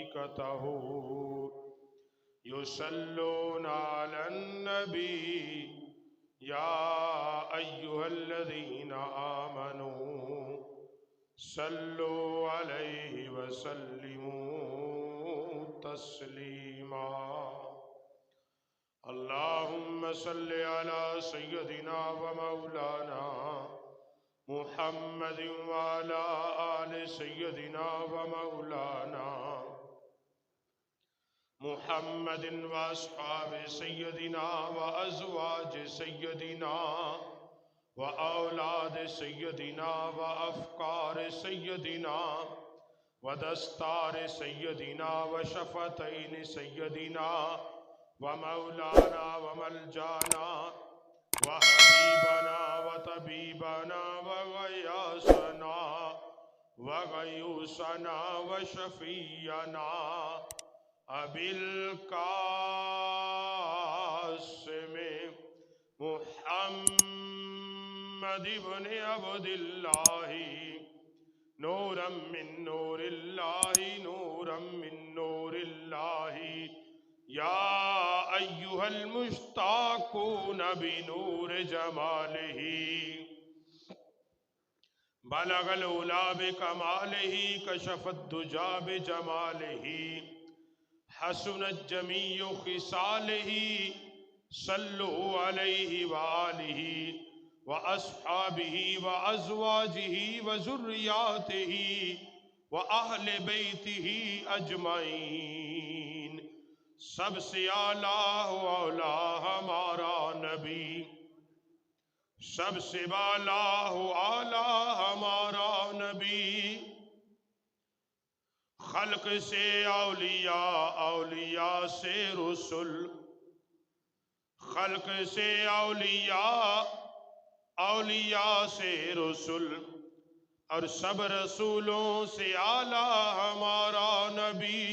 وملائكته يصلون على النبي يا أيها الذين آمنوا صلوا عليه وسلموا تسليما اللهم صل على سيدنا ومولانا محمد وعلى آل سيدنا ومولانا محمد وأصحاب سيدنا وأزواج سيدنا وأولاد سيدنا وأفكار سيدنا ودستار سيدنا وشفتين سيدنا ومولانا وملجانا وحبيبنا وطبيبنا وغياثنا وغيوثنا وشفيعنا أبي القاسم محمد بن عبد الله نورا من نور الله نورا من نور الله يا أيها المشتاقون بنور جماله بلغ العلا بكماله كشف الدجى بجماله حسنت جميع خصاله صلوا عليه وآله وأصحابه وأزواجه وذرياته وأهل بيته أجمعين سب سے اعلیٰ و اولا ہمارا نبی سب سے بالا و اعلیٰ ہمارا نبی خلق سے اولیاء اولیاء سے رسول خلق سے اولیاء اولیاء سے رسول اور سب رسولوں سے اعلیٰ ہمارا نبی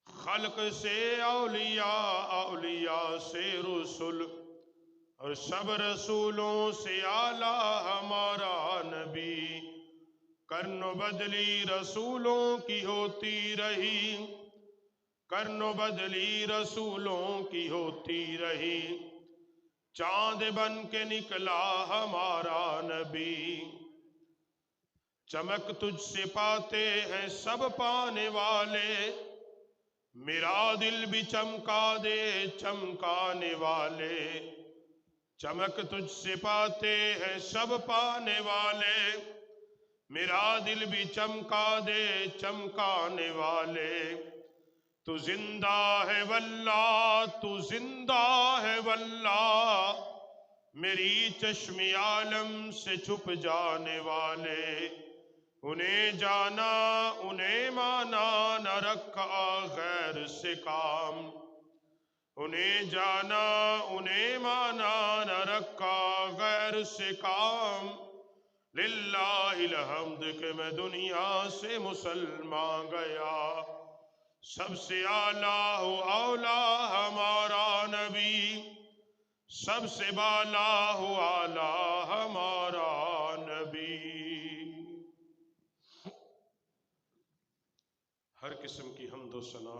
خلق سے اولیاء اولیاء سے رسول اور سب رسولوں سے اعلیٰ ہمارا نبی کرن و بدلی رسولوں کی ہوتی رہی کرن و بدلی رسولوں کی ہوتی رہی چاند بن کے نکلا ہمارا نبی چمک تجھ سے پاتے ہیں سب پانے والے میرا دل بھی چمکا دے چمکانے والے چمک تجھ سے پاتے ہیں سب پانے والے میرا دل بھی چمکا دے چمکانے والے تو زندہ ہے واللہ تو زندہ ہے واللہ میری چشم عالم سے چھپ جانے والے انہیں جانا انہیں مانا نہ رکھا غیر سے کام انہیں جانا انہیں مانا نہ رکھا غیر سے کام للہ الحمد کہ میں دنیا سے مسلمان گیا سب سے اعلیٰ و اولا ہمارا نبی سب سے بالا و اعلیٰ ہمارا نبی ہر قسم کی حمد و ثنا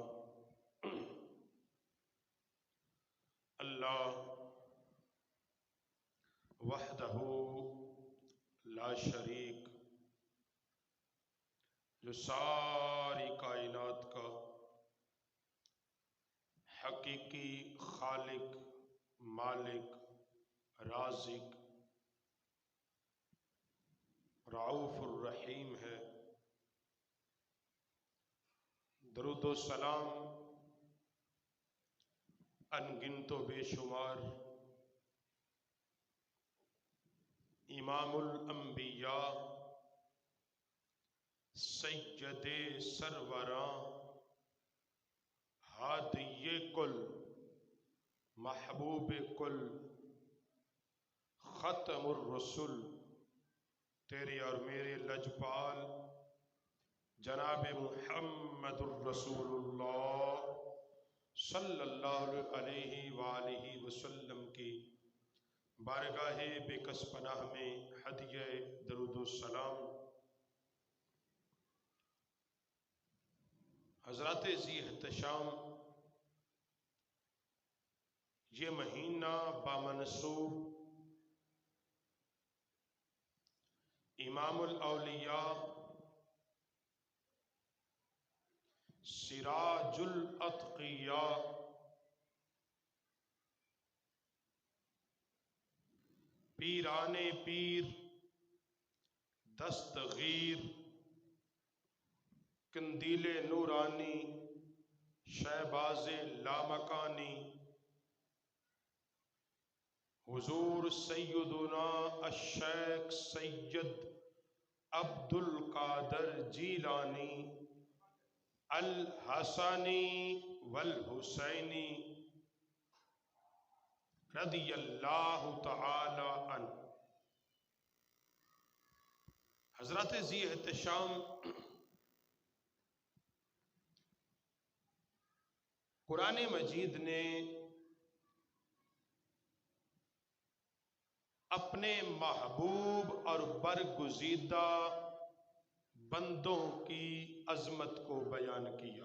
اللہ وحدہ لا شریک جو ساری کائنات کا حقیقی خالق مالک رازق رعوف الرحیم ہے درود و سلام انگنت و بے شمار امام الانبیاء سید سروراں ہادی کل محبوب کل ختم الرسل تیرے اور میرے لجپال جناب محمد الرسول اللہ صلی اللہ علیہ وآلہ وسلم کی بارگاہ بے کس پناہ میں ہدیہ درود و سلام حضرات ذی احتشام، یہ مہینہ بامنسوب امام الاولیاء سراج الاتقیاء پیران پیر دستگیر قندیل نورانی شہباز لامکانی حضور سیدنا الشیخ سید عبد القادر جیلانی الحسنی والحسینی رضی اللہ تعالی عنہ۔ حضرات ذی احتشام، قرآن مجید نے اپنے محبوب اور برگزیدہ بندوں کی عظمت کو بیان کیا۔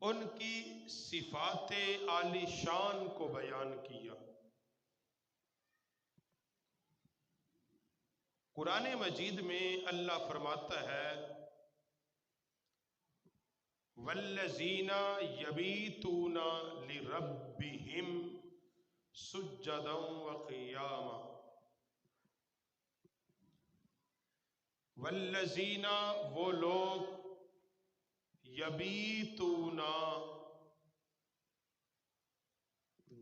ان کی صفات عالی شان کو بیان کیا۔ قرآن مجید میں اللہ فرماتا ہے والذین یبیتون لربہم سجدا وقیاما، والذین وہ لوگ یبیتون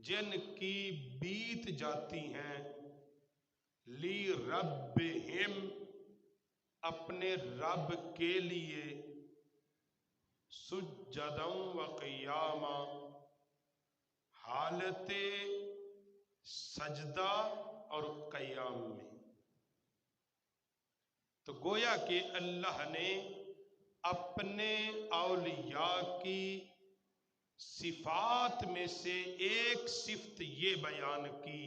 جن کی بیت جاتی ہیں لربہم اپنے رب کے لیے سجدا وقیاما حالت سجدہ اور قیام میں۔ تو گویا کہ اللہ نے اپنے اولیاء کی صفات میں سے ایک صفت یہ بیان کی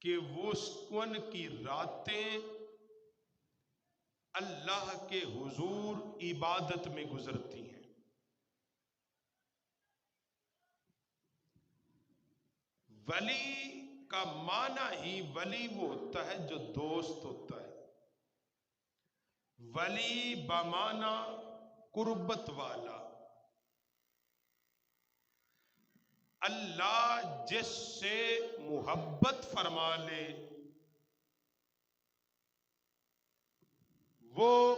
کہ وہ ان کی راتیں اللہ کے حضور عبادت میں گزرتی ہیں۔ ولی کا معنی ہی ولی وہ ہوتا ہے جو دوست ہوتا ہے۔ ولی بمعنی قربت والا۔ اللہ جس سے محبت فرما لے وہ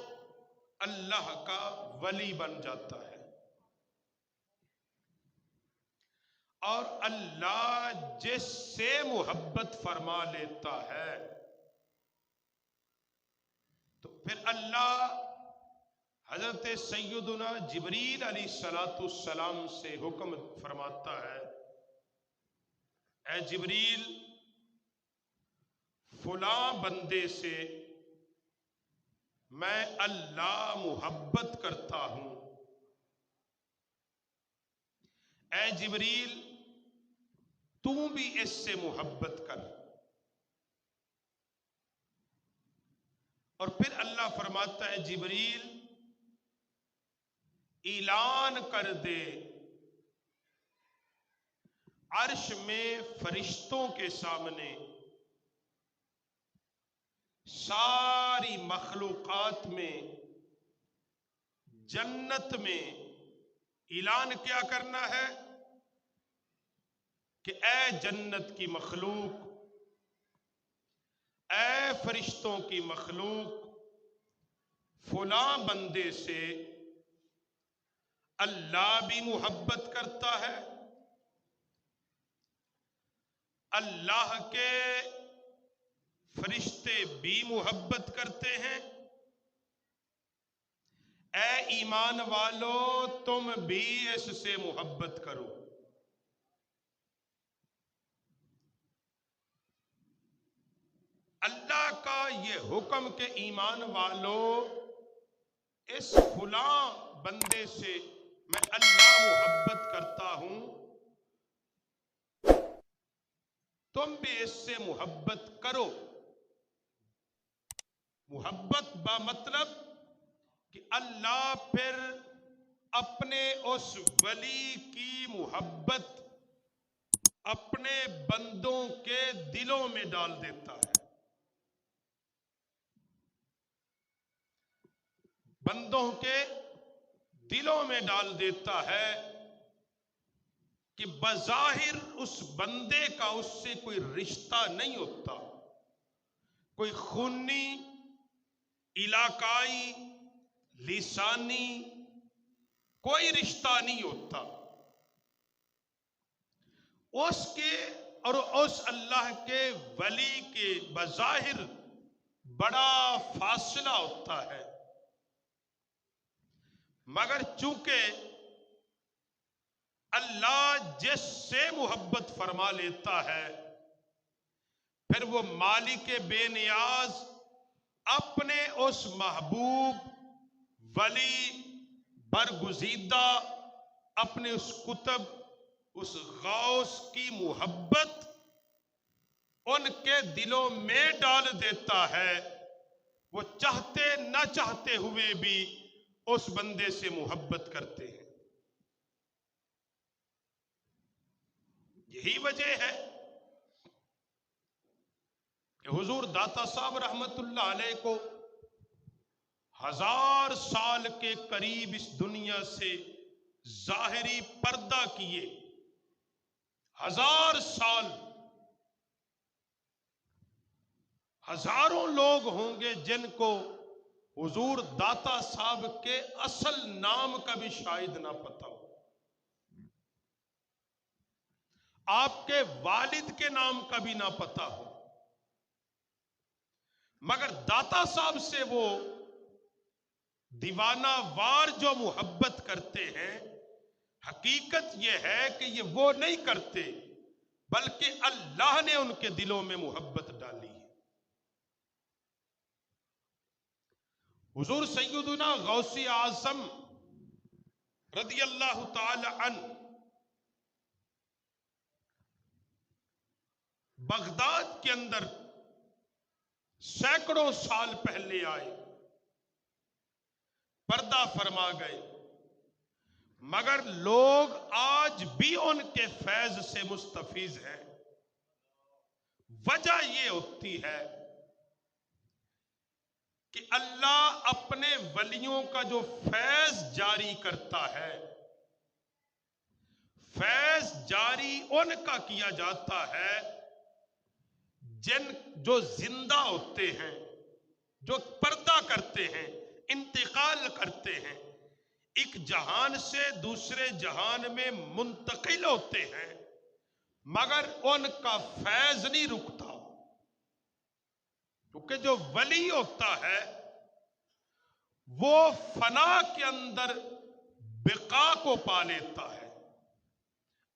اللہ کا ولی بن جاتا ہے، اور اللہ جس سے محبت فرما لیتا ہے تو پھر اللہ حضرت سیدنا جبریل علیہ السلام سے حکم فرماتا ہے، اے جبریل فلاں بندے سے میں اللہ محبت کرتا ہوں، اے جبریل تو بھی اس سے محبت کر۔ اور پھر اللہ فرماتا ہے جبریل اعلان کر دے عرش میں فرشتوں کے سامنے، ساری مخلوقات میں، جنت میں اعلان کیا کرنا ہے کہ اے جنت کی مخلوق، اے فرشتوں کی مخلوق، فلاں بندے سے اللہ بھی محبت کرتا ہے، اللہ کے فرشتے بھی محبت کرتے ہیں، اے ایمان والو تم بھی اس سے محبت کرو۔ اللہ کا یہ حکم کہ ایمان والو اس فلاں بندے سے میں اللہ محبت کرتا ہوں، تم بھی اس سے محبت کرو۔ محبت با مطلب کہ اللہ پھر اپنے اس ولی کی محبت اپنے بندوں کے دلوں میں ڈال دیتا ہے۔ بندوں کے دلوں میں ڈال دیتا ہے کہ بظاہر اس بندے کا اس سے کوئی رشتہ نہیں ہوتا، کوئی خونی، علاقائی، لسانی کوئی رشتہ نہیں ہوتا، اس کے اور اس اللہ کے ولی کے بظاہر بڑا فاصلہ ہوتا ہے، مگر چونکہ اللہ جس سے محبت فرما لیتا ہے، پھر وہ مالک بے نیاز اپنے اس محبوب ولی برگزیدہ اپنے اس قطب، اس غوث کی محبت ان کے دلوں میں ڈال دیتا ہے، وہ چاہتے نہ چاہتے ہوئے بھی اس بندے سے محبت کرتے ہیں۔ یہی وجہ ہے کہ حضور داتا صاحب رحمت اللہ علیہ کو 1000 سال کے قریب اس دنیا سے ظاہری پردہ کیے، 1000 سال، ہزاروں لوگ ہوں گے جن کو حضور داتا صاحب کے اصل نام کا بھی شاید نہ پتا ہو، آپ کے والد کے نام کا بھی نہ پتا ہو، مگر داتا صاحب سے وہ دیوانہ وار جو محبت کرتے ہیں، حقیقت یہ ہے کہ یہ وہ نہیں کرتے، بلکہ اللہ نے ان کے دلوں میں محبت ڈالی ہے۔ حضور سیدنا غوث اعظم رضی اللہ تعالی عنہ بغداد کے اندر سینکڑوں سال پہلے آئے، پردہ فرما گئے، مگر لوگ آج بھی ان کے فیض سے مستفیض ہیں۔ وجہ یہ ہوتی ہے کہ اللہ اپنے ولیوں کا جو فیض جاری کرتا ہے، فیض جاری ان کا کیا جاتا ہے جو زندہ ہوتے ہیں، جو پردہ کرتے ہیں، انتقال کرتے ہیں، ایک جہان سے دوسرے جہان میں منتقل ہوتے ہیں، مگر ان کا فیض نہیں رکتا، کیونکہ جو ولی ہوتا ہے وہ فنا کے اندر بقا کو پا لیتا ہے،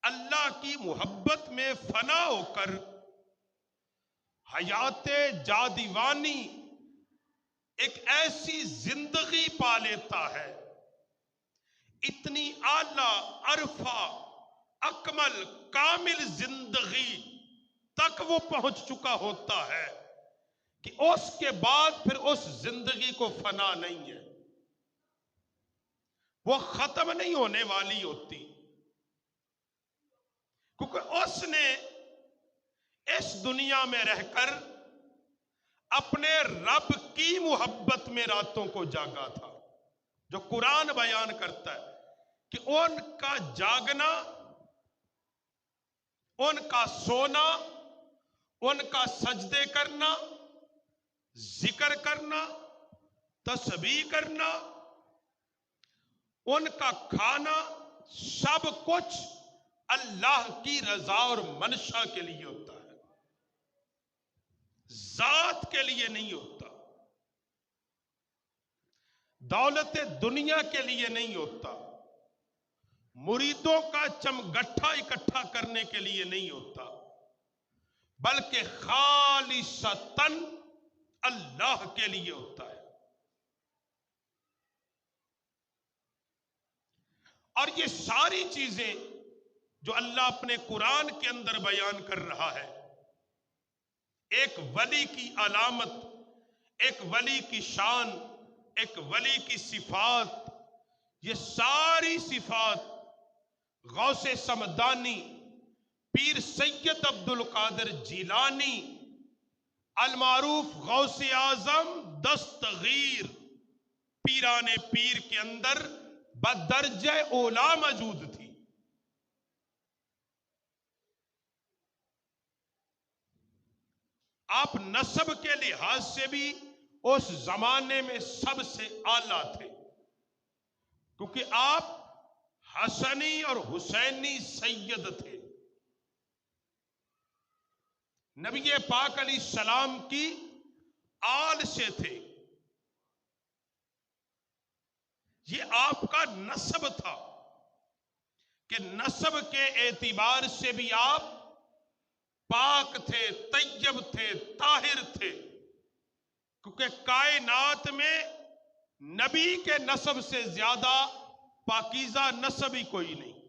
اللہ کی محبت میں فنا ہو کر حیات جادیوانی ایک ایسی زندگی پا لیتا ہے، اتنی اعلیٰ، عرفہ، اکمل، کامل زندگی تک وہ پہنچ چکا ہوتا ہے کہ اس کے بعد پھر اس زندگی کو فنا نہیں ہے، وہ ختم نہیں ہونے والی ہوتی، کیونکہ اس نے اس دنیا میں رہ کر اپنے رب کی محبت میں راتوں کو جاگا تھا، جو قرآن بیان کرتا ہے کہ ان کا جاگنا، ان کا سونا، ان کا سجدے کرنا، ذکر کرنا، تسبیح کرنا، ان کا کھانا، سب کچھ اللہ کی رضا اور منشا کے لیے ہوتا ہے، ذات کے لیے نہیں ہوتا، دولت دنیا کے لیے نہیں ہوتا، مریدوں کا چمگٹھا اکٹھا کرنے کے لیے نہیں ہوتا، بلکہ خالصتاً اللہ کے لیے ہوتا ہے۔ اور یہ ساری چیزیں جو اللہ اپنے قرآن کے اندر بیان کر رہا ہے، ایک ولی کی علامت، ایک ولی کی شان، ایک ولی کی صفات، یہ ساری صفات غوث سمدانی، پیر سید عبد القادر جیلانی، المعروف غوث اعظم دستگیر پیران پیر کے اندر بدرجہ اولا موجود تھی۔ آپ نسب کے لحاظ سے بھی اس زمانے میں سب سے اعلیٰ تھے، کیونکہ آپ حسنی اور حسینی سید تھے، نبی پاک علیہ السلام کی آل سے تھے، یہ آپ کا نسب تھا کہ نسب کے اعتبار سے بھی آپ پاک تھے، طیب تھے، طاہر تھے، کیونکہ کائنات میں نبی کے نسب سے زیادہ پاکیزہ نسب ہی کوئی نہیں،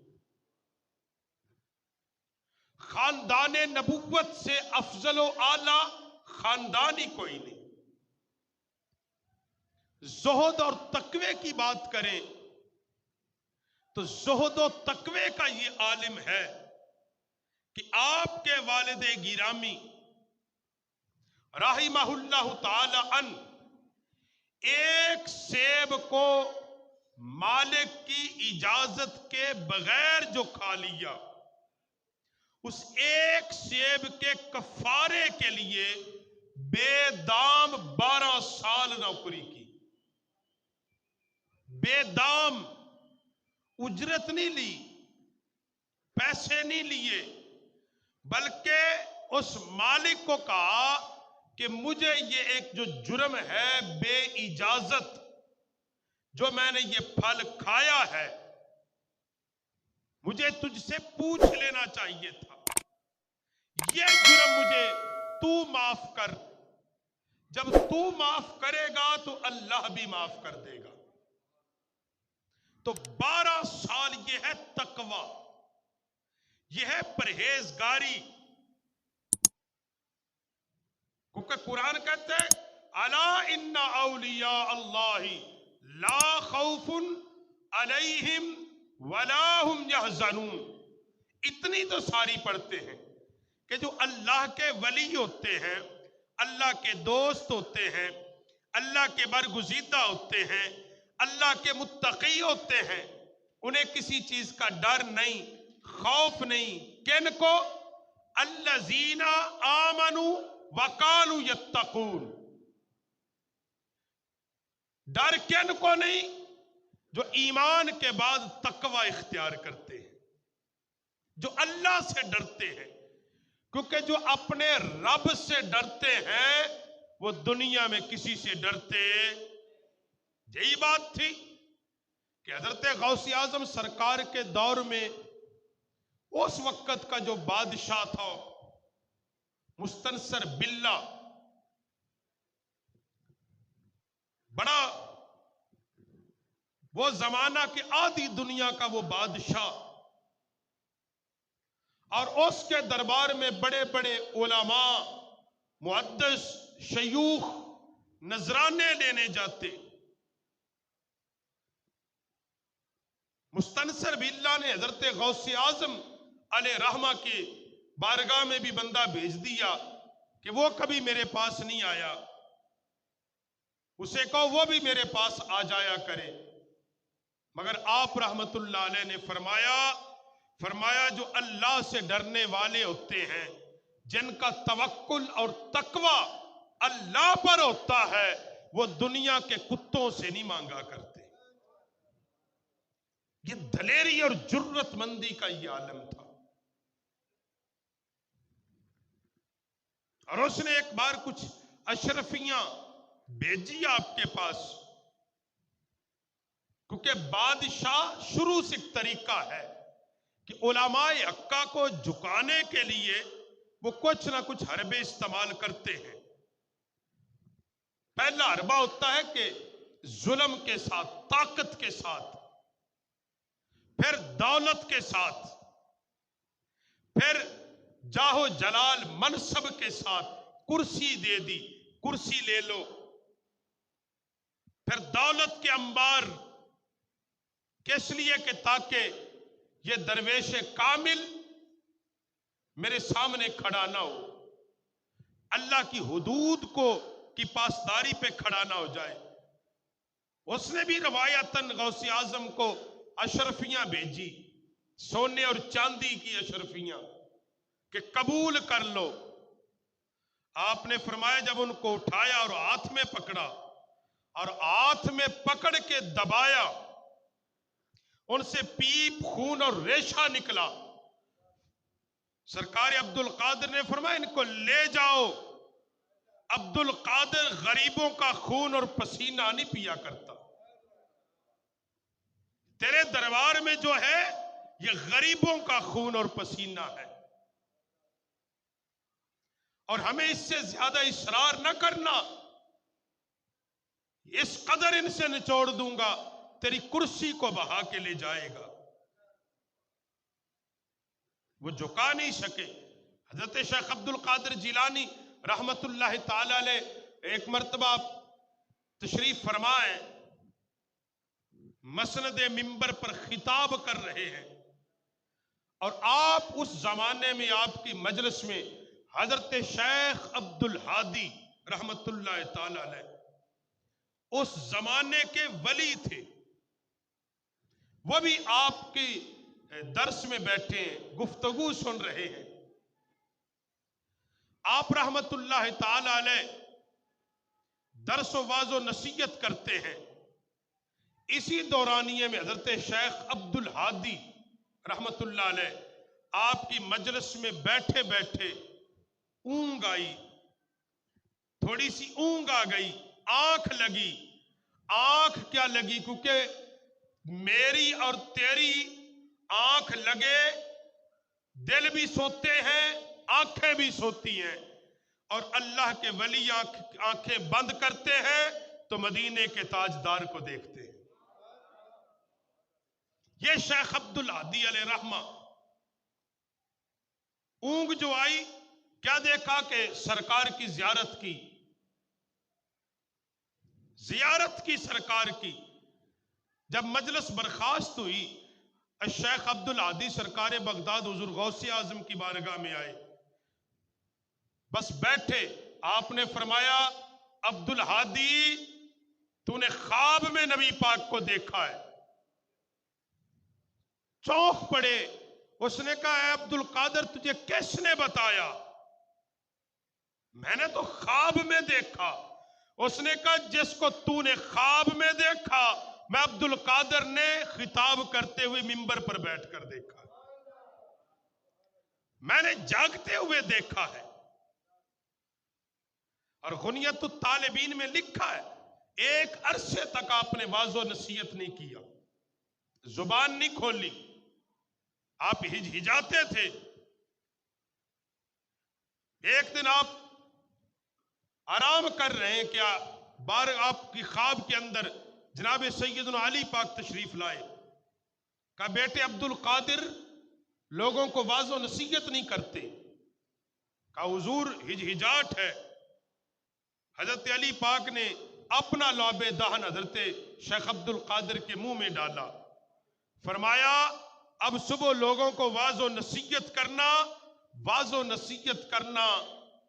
خاندان نبوت سے افضل و اعلی خاندان ہی کوئی نہیں۔ زہد اور تقوی کی بات کریں تو زہد و تقوی کا یہ عالم ہے کہ آپ کے والد گرامی رحمہ اللہ تعالی عنہ ایک سیب کو مالک کی اجازت کے بغیر جو کھا لیا، اس ایک سیب کے کفارے کے لیے بے دام 12 سال نوکری کی، بے دام، اجرت نہیں لی، پیسے نہیں لیے، بلکہ اس مالک کو کہا کہ مجھے یہ ایک جو جرم ہے بے اجازت جو میں نے یہ پھل کھایا ہے، مجھے تجھ سے پوچھ لینا چاہیے تھا، یہ جرم مجھے تو معاف کر، جب تو معاف کرے گا تو اللہ بھی معاف کر دے گا۔ تو 12 سال یہ ہے تقوی، یہ ہے پرہیزگاری، کیونکہ قرآن کہتے ہیں الا ان اولیاء اللہ لا خوف علیہم ولا هم يحزنون۔ اتنی تو ساری پڑھتے ہیں کہ جو اللہ کے ولی ہوتے ہیں، اللہ کے دوست ہوتے ہیں، اللہ کے برگزیدہ ہوتے ہیں، اللہ کے متقی ہوتے ہیں، انہیں کسی چیز کا ڈر نہیں، خوف نہیں، کن کو؟ الذین آمنوا وکانوا یتقون۔ ڈر کن کو نہیں؟ جو ایمان کے بعد تقوی اختیار کرتے ہیں، جو اللہ سے ڈرتے ہیں، کیونکہ جو اپنے رب سے ڈرتے ہیں وہ دنیا میں کسی سے ڈرتے۔ یہی بات تھی کہ حضرت غوث اعظم سرکار کے دور میں اس وقت کا جو بادشاہ تھا مستنصر باللہ، بڑا وہ زمانہ کے آدھی دنیا کا وہ بادشاہ، اور اس کے دربار میں بڑے بڑے علماء، محدث، شیوخ نذرانے لینے جاتے۔ مستنصر باللہ نے حضرت غوث اعظم علیہ رحمہ کی بارگاہ میں بھی بندہ بھیج دیا کہ وہ کبھی میرے پاس نہیں آیا، اسے کہو وہ بھی میرے پاس آ جایا کرے، مگر آپ رحمت اللہ علیہ نے فرمایا جو اللہ سے ڈرنے والے ہوتے ہیں، جن کا توکل اور تقوی اللہ پر ہوتا ہے، وہ دنیا کے کتوں سے نہیں مانگا کرتے۔ یہ دلیری اور جرت مندی کا یہ عالم تھا، اور اس نے ایک بار کچھ اشرفیاں بھیجی آپ کے پاس، کیونکہ بادشاہ شروع سے ایک طریقہ ہے کہ علماء حقہ کو جھکانے کے لیے وہ کچھ نہ کچھ حربے استعمال کرتے ہیں۔ پہلا حربہ ہوتا ہے کہ ظلم کے ساتھ، طاقت کے ساتھ، پھر دولت کے ساتھ، پھر جاہو جلال منصب کے ساتھ کرسی دے دی، کرسی لے لو، پھر دولت کے انبار، کس لیے کہ تاکہ یہ درویش کامل میرے سامنے کھڑا نہ ہو، اللہ کی حدود کی پاسداری پہ کھڑا نہ ہو جائے۔ اس نے بھی روایتاً غوث اعظم کو اشرفیاں بھیجی، سونے اور چاندی کی اشرفیاں، کہ قبول کر لو۔ آپ نے فرمایا جب ان کو اٹھایا اور ہاتھ میں پکڑا اور ہاتھ میں پکڑ کے دبایا، ان سے پیپ، خون اور ریشہ نکلا۔ سرکار عبد القادر نے فرمایا ان کو لے جاؤ، عبد القادر غریبوں کا خون اور پسینہ نہیں پیا کرتا، تیرے دربار میں جو ہے یہ غریبوں کا خون اور پسینہ ہے، اور ہمیں اس سے زیادہ اصرار نہ کرنا، اس قدر ان سے نچوڑ دوں گا تیری کرسی کو بہا کے لے جائے گا۔ وہ جھکا نہیں سکے۔ حضرت شیخ عبد القادر جیلانی رحمت اللہ تعالی علیہ ایک مرتبہ تشریف فرمائے، مسند منبر پر خطاب کر رہے ہیں، اور آپ اس زمانے میں آپ کی مجلس میں حضرت شیخ عبد الہادی رحمت اللہ تعالی علیہ اس زمانے کے ولی تھے، وہ بھی آپ کی درس میں بیٹھے ہیں، گفتگو سن رہے ہیں۔ آپ رحمت اللہ تعالی علیہ درس و واز و نصیحت کرتے ہیں، اسی دورانیے میں حضرت شیخ عبد الہادی رحمت اللہ علیہ آپ کی مجلس میں بیٹھے بیٹھے اونگ آئی، تھوڑی سی اونگ آ گئی، آنکھ لگی۔ آنکھ کیا لگی؟ کیونکہ میری اور تیری آنکھ لگے دل بھی سوتے ہیں، آنکھیں بھی سوتی ہیں، اور اللہ کے ولی آنکھیں بند کرتے ہیں تو مدینے کے تاجدار کو دیکھتے ہیں۔ یہ شیخ عبد الہادی علیہ رحمہ اونگ جو آئی، کیا دیکھا کہ سرکار کی زیارت کی، سرکار کی۔ جب مجلس برخاست ہوئی، الشیخ عبد الہادی سرکار بغداد حضور غوث اعظم کی بارگاہ میں آئے، بس بیٹھے۔ آپ نے فرمایا عبد الہادی تو نے خواب میں نبی پاک کو دیکھا ہے؟ چونک پڑے۔ اس نے کہا اے عبد القادر تجھے کس نے بتایا؟ میں نے تو خواب میں دیکھا۔ اس نے کہا جس کو تو نے خواب میں دیکھا میں عبد القادر نے خطاب کرتے ہوئے منبر پر بیٹھ کر دیکھا، میں نے جاگتے ہوئے دیکھا ہے۔ اور غنیت الطالبین میں لکھا ہے ایک عرصے تک آپ نے واضح و نصیحت نہیں کیا، زبان نہیں کھولی، آپ ہجاتے تھے۔ ایک دن آپ آرام کر رہے ہیں، کیا آپ کی خواب کے اندر جناب سیدنا علی پاک تشریف لائے، کہا بیٹے عبد القادر لوگوں کو واضح و نصیحت نہیں کرتے، کہا حضور ہجاٹ ہے۔ حضرت علی پاک نے اپنا لعب دہن حضرت شیخ عبد القادر کے منہ میں ڈالا، فرمایا اب صبح لوگوں کو واضح و نصیحت کرنا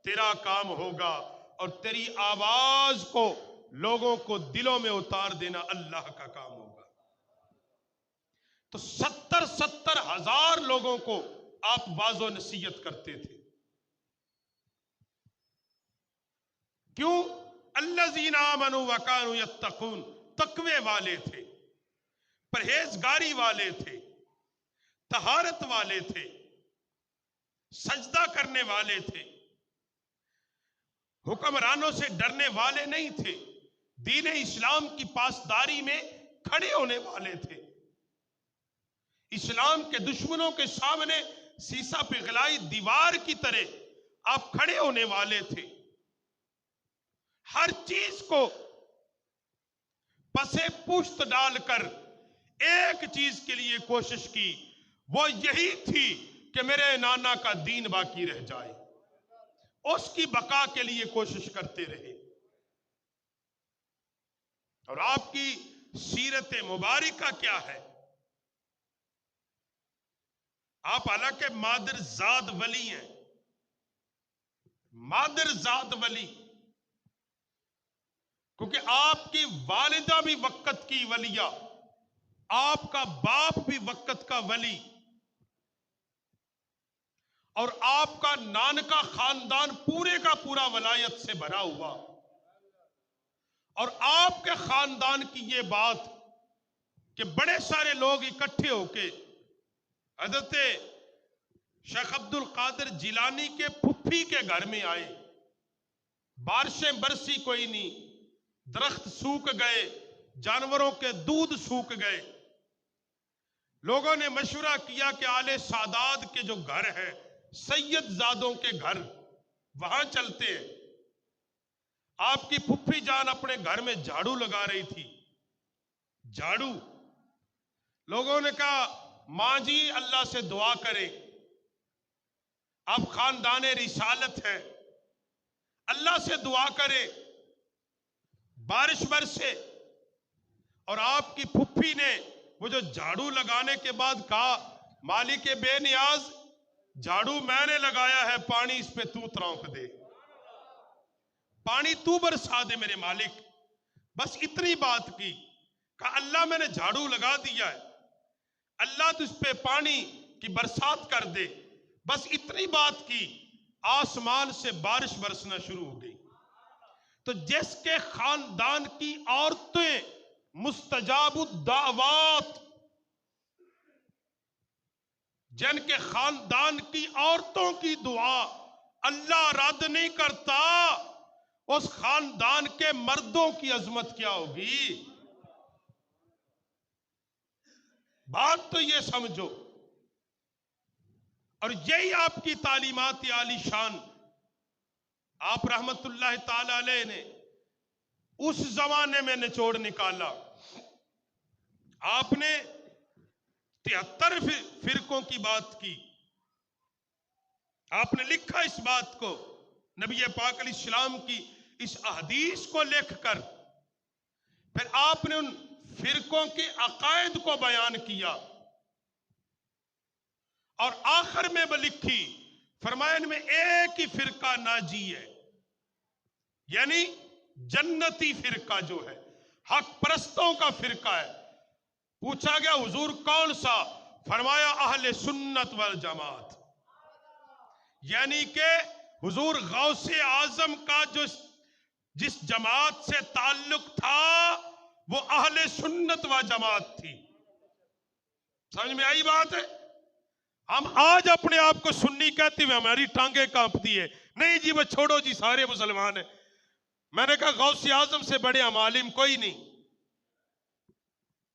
تیرا کام ہوگا، اور تیری آواز کو لوگوں کو دلوں میں اتار دینا اللہ کا کام ہوگا۔ تو 70 ہزار لوگوں کو آپ واضح و نصیحت کرتے تھے۔ کیوں؟ الذین آمنوا وکانوا یتقون، تقوی والے تھے، پرہیزگاری والے تھے، طہارت والے تھے، سجدہ کرنے والے تھے، حکمرانوں سے ڈرنے والے نہیں تھے، دین اسلام کی پاسداری میں کھڑے ہونے والے تھے، اسلام کے دشمنوں کے سامنے سیسا پگھلائی دیوار کی طرح آپ کھڑے ہونے والے تھے۔ ہر چیز کو پسے پشت ڈال کر ایک چیز کے لیے کوشش کی، وہ یہی تھی کہ میرے نانا کا دین باقی رہ جائے، اس کی بقا کے لیے کوشش کرتے رہے۔ اور آپ کی سیرت مبارکہ کیا ہے؟ آپ حالانکہ مادر زاد ولی ہیں، مادر زاد ولی، کیونکہ آپ کی والدہ بھی وقت کی ولیہ، آپ کا باپ بھی وقت کا ولی، اور آپ کا نانکا خاندان پورے کا پورا ولایت سے بھرا ہوا، اور آپ کے خاندان کی یہ بات کہ بڑے سارے لوگ اکٹھے ہو کے حضرت شیخ عبد القادر جیلانی کے پھپھی کے گھر میں آئے، بارشیں برسی کوئی نہیں، درخت سوکھ گئے، جانوروں کے دودھ سوکھ گئے، لوگوں نے مشورہ کیا کہ آل سادات کے جو گھر ہیں، سید زادوں کے گھر، وہاں چلتے ہیں۔ آپ کی پھپھی جان اپنے گھر میں جھاڑو لگا رہی تھی، جھاڑو، لوگوں نے کہا ماں جی اللہ سے دعا کریں، آپ خاندان رسالت ہیں، اللہ سے دعا کریں بارش برسے۔ اور آپ کی پھپھی نے وہ جو جھاڑو لگانے کے بعد کہا مالک بے نیاز، جھاڑو میں نے لگایا ہے، پانی اس پہ تو ترونک دے، پانی تو برسا دے میرے مالک۔ بس اتنی بات کی، کہا اللہ میں نے جھاڑو لگا دیا ہے، اللہ تو اس پہ پانی کی برسات کر دے۔ بس اتنی بات کی، آسمان سے بارش برسنا شروع ہو گئی۔ تو جس کے خاندان کی عورتیں مستجاب الدعوات، جن کے خاندان کی عورتوں کی دعا اللہ رد نہیں کرتا، اس خاندان کے مردوں کی عظمت کیا ہوگی؟ بات تو یہ سمجھو۔ اور یہی آپ کی تعلیمات عالی شان آپ رحمت اللہ تعالی علیہ نے اس زمانے میں نچوڑ نکالا۔ آپ نے 73 فرقوں کی بات کی، آپ نے لکھا اس بات کو، نبی پاک علیہ السلام کی اس احادیث کو لکھ کر، پھر آپ نے ان فرقوں کے عقائد کو بیان کیا، اور آخر میں وہ لکھی، فرمایا ان میں ایک ہی فرقہ ناجی ہے، یعنی جنتی فرقہ جو ہے، حق پرستوں کا فرقہ ہے۔ پوچھا گیا حضور کون سا؟ فرمایا اہل سنت والجماعت، یعنی کہ حضور غوث اعظم کا جس جماعت سے تعلق تھا وہ اہل سنت و جماعت تھی۔ سمجھ میں آئی بات ہے؟ ہم آج اپنے آپ کو سنی کہتے ہوئے ہماری ٹانگیں کانپتی ہے، نہیں جی وہ چھوڑو جی سارے مسلمان ہیں۔ میں نے کہا غوث اعظم سے بڑے ہم عالم کوئی نہیں،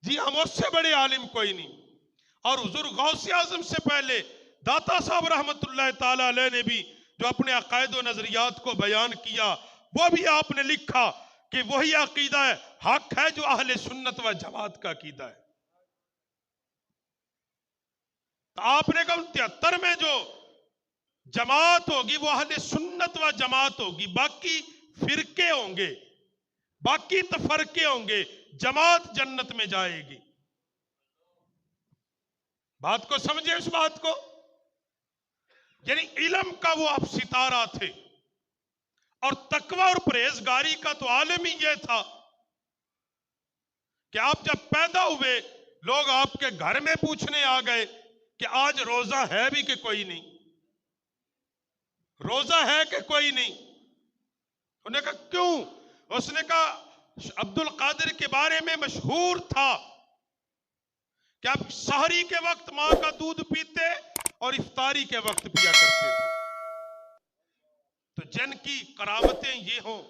جی ہم اس سے بڑے عالم کوئی نہیں۔ اور حضور غوث اعظم سے پہلے داتا صاحب رحمت اللہ تعالی علیہ نے بھی جو اپنے عقائد و نظریات کو بیان کیا، وہ بھی آپ نے لکھا کہ وہی عقیدہ ہے، حق ہے جو اہل سنت و جماعت کا عقیدہ ہے۔ تو آپ نے کہا 73 میں جو جماعت ہوگی وہ اہل سنت و جماعت ہوگی، باقی فرقے ہوں گے، باقی تفرقے ہوں گے، جماعت جنت میں جائے گی۔ بات کو سمجھے اس بات کو؟ یعنی علم کا وہ آپ ستارہ تھے، اور تقوی اور پرہیزگاری کا تو عالم ہی یہ تھا کہ آپ جب پیدا ہوئے لوگ آپ کے گھر میں پوچھنے آ گئے کہ آج روزہ ہے بھی کہ کوئی نہیں، روزہ ہے کہ کوئی نہیں۔ انہوں نے کہا کیوں؟ اس نے کہا عبد القادر کے بارے میں مشہور تھا کہ آپ سحری کے وقت ماں کا دودھ پیتے اور افطاری کے وقت پیا کرتے تھے۔ تو جن کی کرامتیں یہ ہوں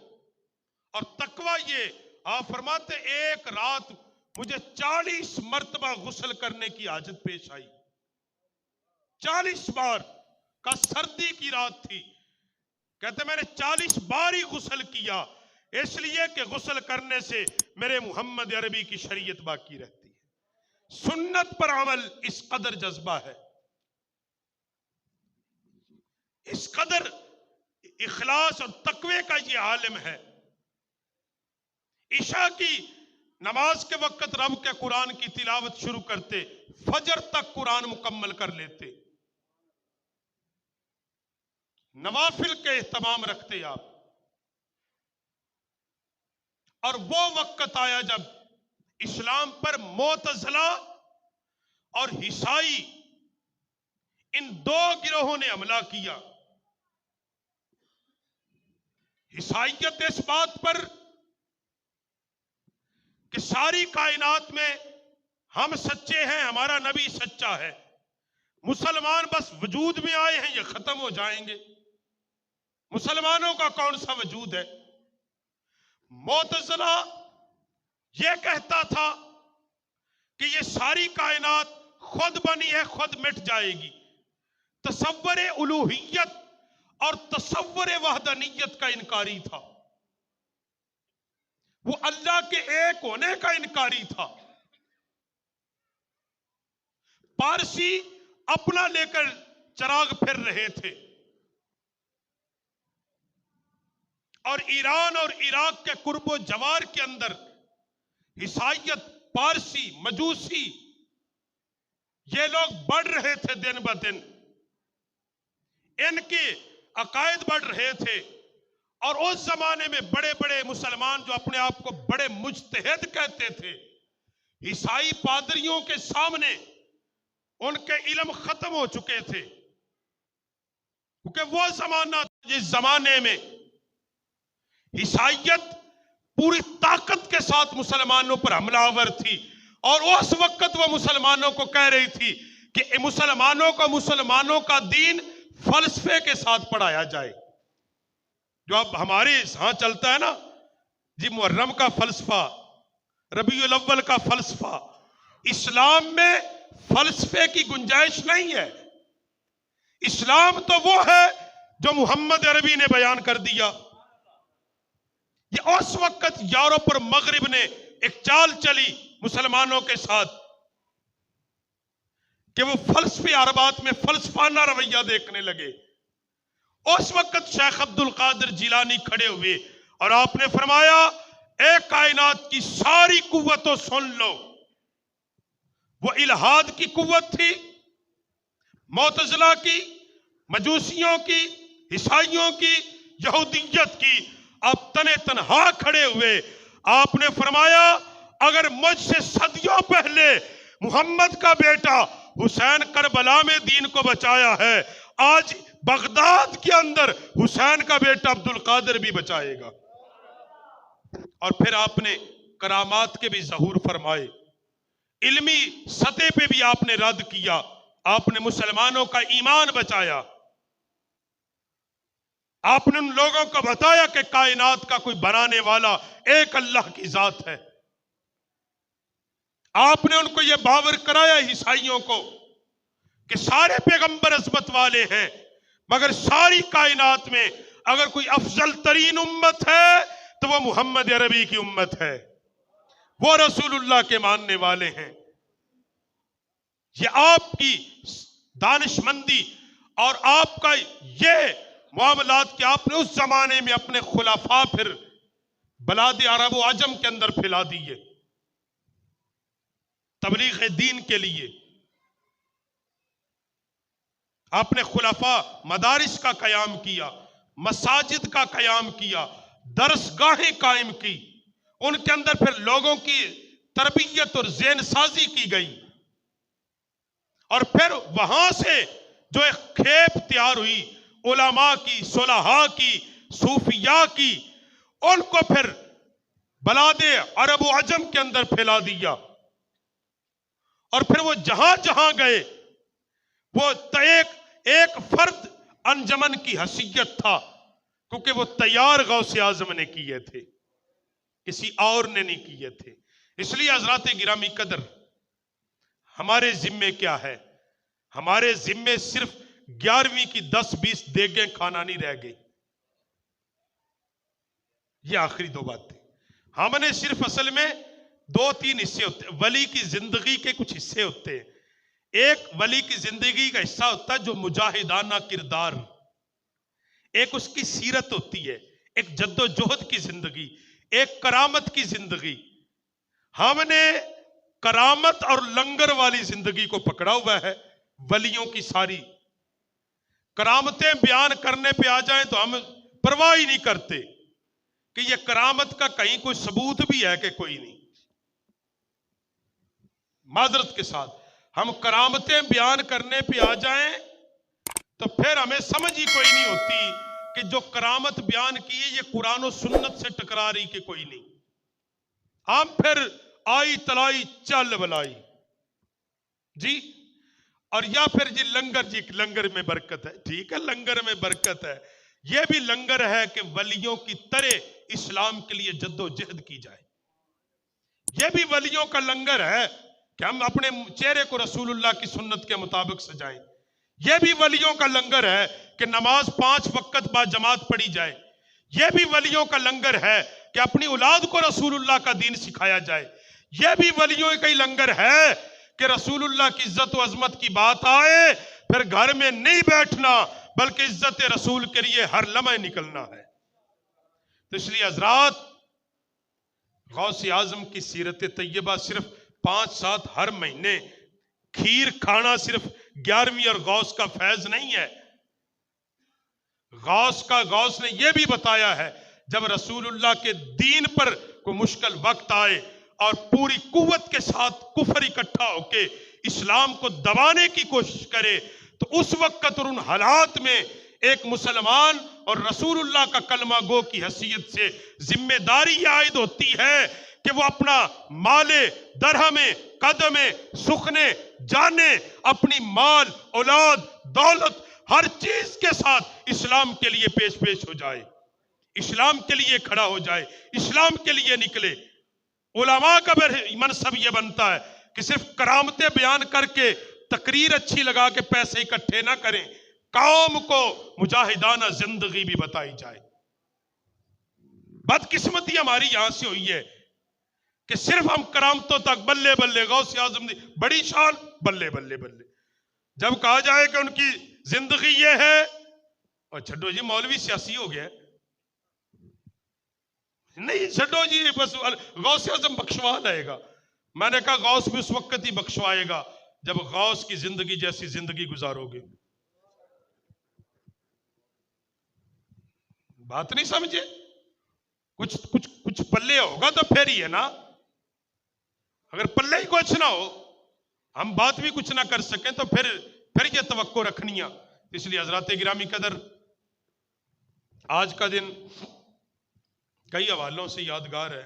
اور تقوی یہ، آپ فرماتے ایک رات مجھے 40 مرتبہ غسل کرنے کی حاجت پیش آئی، 40 بار کا، سردی کی رات تھی، کہتے میں نے 40 بار ہی غسل کیا، اس لیے کہ غسل کرنے سے میرے محمد عربی کی شریعت باقی رہتی ہے۔ سنت پر عمل اس قدر جذبہ ہے، اس قدر اخلاص اور تقوی کا یہ عالم ہے، عشاء کی نماز کے وقت رب کے قرآن کی تلاوت شروع کرتے، فجر تک قرآن مکمل کر لیتے، نوافل کے اہتمام رکھتے آپ۔ اور وہ وقت آیا جب اسلام پر معتزلہ اور عیسائی ان دو گروہوں نے حملہ کیا۔ عیسائیت اس بات پر کہ ساری کائنات میں ہم سچے ہیں، ہمارا نبی سچا ہے، مسلمان بس وجود میں آئے ہیں، یہ ختم ہو جائیں گے، مسلمانوں کا کون سا وجود ہے۔ معتزلہ یہ کہتا تھا کہ یہ ساری کائنات خود بنی ہے، خود مٹ جائے گی۔ تصور الوہیت اور تصور وحدانیت کا انکاری تھا، وہ اللہ کے ایک ہونے کا انکاری تھا۔ پارسی اپنا لے کر چراغ پھر رہے تھے، اور ایران اور عراق کے قرب و جوار کے اندر عیسائیت، پارسی، مجوسی، یہ لوگ بڑھ رہے تھے دن بہ دن، ان کے عقائد بڑھ رہے تھے۔ اور اس زمانے میں بڑے بڑے مسلمان جو اپنے آپ کو بڑے مجتہد کہتے تھے، عیسائی پادریوں کے سامنے ان کے علم ختم ہو چکے تھے، کیونکہ وہ زمانہ جس زمانے میں عیسائیت پوری طاقت کے ساتھ مسلمانوں پر حملہ آور تھی، اور اس وقت وہ مسلمانوں کو کہہ رہی تھی کہ مسلمانوں کا دین فلسفے کے ساتھ پڑھایا جائے۔ جو اب ہمارے ہاں چلتا ہے نا جی، محرم کا فلسفہ، ربیع الاول کا فلسفہ، اسلام میں فلسفے کی گنجائش نہیں ہے۔ اسلام تو وہ ہے جو محمد عربی نے بیان کر دیا۔ یہ اس وقت یورپ اور مغرب نے ایک چال چلی مسلمانوں کے ساتھ کہ وہ فلسفی عربات میں فلسفانہ رویہ دیکھنے لگے۔ اس وقت شیخ عبد القادر جیلانی کھڑے ہوئے اور آپ نے فرمایا، اے کائنات کی ساری قوتوں سن لو۔ وہ الہاد کی قوت تھی، معتزلہ کی، مجوسیوں کی، عیسائیوں کی، یہودیت کی۔ اب تنے تنہا کھڑے ہوئے آپ نے فرمایا، اگر مجھ سے صدیوں پہلے محمد کا بیٹا حسین کربلا میں دین کو بچایا ہے، آج بغداد کے اندر حسین کا بیٹا عبد القادر بھی بچائے گا۔ اور پھر آپ نے کرامات کے بھی ظہور فرمائے، علمی سطح پہ بھی آپ نے رد کیا، آپ نے مسلمانوں کا ایمان بچایا۔ آپ نے ان لوگوں کو بتایا کہ کائنات کا کوئی بنانے والا ایک اللہ کی ذات ہے۔ آپ نے ان کو یہ باور کرایا، عیسائیوں کو، کہ سارے پیغمبر عظمت والے ہیں، مگر ساری کائنات میں اگر کوئی افضل ترین امت ہے تو وہ محمد عربی کی امت ہے، وہ رسول اللہ کے ماننے والے ہیں۔ یہ آپ کی دانش مندی اور آپ کا یہ معاملات کہ آپ نے اس زمانے میں اپنے خلفاء پھر بلاد عرب و عجم کے اندر پھیلا دیے تبلیغ دین کے لیے۔ آپ نے خلفاء مدارس کا قیام کیا، مساجد کا قیام کیا، درسگاہیں قائم کی، ان کے اندر پھر لوگوں کی تربیت اور ذہن سازی کی گئی، اور پھر وہاں سے جو ایک کھیپ تیار ہوئی علماء کی، صلحاء کی، صوفیاء کی، ان کو پھر بلاد عرب و عجم کے اندر پھیلا دیا، اور پھر وہ جہاں جہاں گئے وہ ایک فرد انجمن کی حیثیت تھا، کیونکہ وہ تیار غوث اعظم نے کیے تھے، کسی اور نے نہیں کیے تھے۔ اس لیے حضرات گرامی قدر، ہمارے ذمے کیا ہے؟ ہمارے ذمے صرف 11ویں کی 10-20 دیگیں کھانا نہیں رہ گئی۔ یہ آخری 2 باتیں، ہم نے صرف اصل میں دو تین حصے ہوتے ہیں ولی کی زندگی کے، کچھ حصے ہوتے ہیں. ایک ولی کی زندگی کا حصہ ہوتا ہے جو مجاہدانہ کردار، ایک اس کی سیرت ہوتی ہے، ایک جد و جہد کی زندگی، ایک کرامت کی زندگی. ہم نے کرامت اور لنگر والی زندگی کو پکڑا ہوا ہے. ولیوں کی ساری کرامتیں بیان کرنے پہ آ جائیں تو ہم پرواہ ہی نہیں کرتے کہ یہ کرامت کا کہیں کوئی ثبوت بھی ہے کہ کوئی نہیں. معذرت کے ساتھ ہم کرامتیں بیان کرنے پہ آ جائیں تو پھر ہمیں سمجھ ہی کوئی نہیں ہوتی کہ جو کرامت بیان کی ہے یہ قرآن و سنت سے ٹکرا رہی کہ کوئی نہیں. ہم پھر آئی تلائی چل بلائی جی. اور یا پھر جی لنگر میں برکت ہے. ٹھیک ہے، لنگر میں برکت ہے. یہ بھی لنگر ہے کہ ولیوں کی طرح اسلام کے لیے جد و جہد کی جائے. یہ بھی ولیوں کا لنگر ہے کہ ہم اپنے چہرے کو رسول اللہ کی سنت کے مطابق سجائیں. یہ بھی ولیوں کا لنگر ہے کہ نماز 5 وقت بعد جماعت پڑھی جائے. یہ بھی ولیوں کا لنگر ہے کہ اپنی اولاد کو رسول اللہ کا دین سکھایا جائے. یہ بھی ولیوں کا لنگر ہے کہ رسول اللہ کی عزت و عظمت کی بات آئے پھر گھر میں نہیں بیٹھنا بلکہ عزت رسول کے لیے ہر لمحے نکلنا ہے. تو اس لیے حضرات، غوث اعظم کی سیرت طیبہ صرف 5-7 ہر مہینے کھیر کھانا صرف 11ویں اور غوث کا فیض نہیں ہے. غوث نے یہ بھی بتایا ہے جب رسول اللہ کے دین پر کوئی مشکل وقت آئے اور پوری قوت کے ساتھ کفر اکٹھا ہو کے اسلام کو دبانے کی کوشش کرے تو اس وقت اور ان حالات میں ایک مسلمان اور رسول اللہ کا کلمہ گو کی حیثیت سے ذمہ داری عائد ہوتی ہے کہ وہ اپنا مال درہم قدم سخنے جانے اپنی مال اولاد دولت ہر چیز کے ساتھ اسلام کے لیے پیش ہو جائے، اسلام کے لیے کھڑا ہو جائے، اسلام کے لیے نکلے. علماء کا منصب یہ بنتا ہے کہ صرف کرامتیں بیان کر کے تقریر اچھی لگا کے پیسے اکٹھے نہ کریں، قوم کو مجاہدانہ زندگی بھی بتائی جائے. بدقسمتی ہماری یہاں سے ہوئی ہے کہ صرف ہم کرامتوں تک بلے بلے غوث اعظم دی بڑی شان بلے بلے بلے. جب کہا جائے کہ ان کی زندگی یہ ہے اور چھڈو جی مولوی سیاسی ہو گیا نہیں، چھڈو جی بس غوث اعظم بخشوا لائے گا. میں نے کہا غوث بھی اس وقت ہی بخشوائے گا جب غوث کی زندگی جیسی زندگی گزارو گے. بات نہیں سمجھے؟ کچھ پلے ہوگا تو پھر ہی ہے نا. اگر پلے ہی کچھ نہ ہو ہم بات بھی کچھ نہ کر سکیں تو پھر یہ توقع رکھنی ہے. اس لیے حضرات گرامی قدر، آج کا دن کئی حوالوں سے یادگار ہے.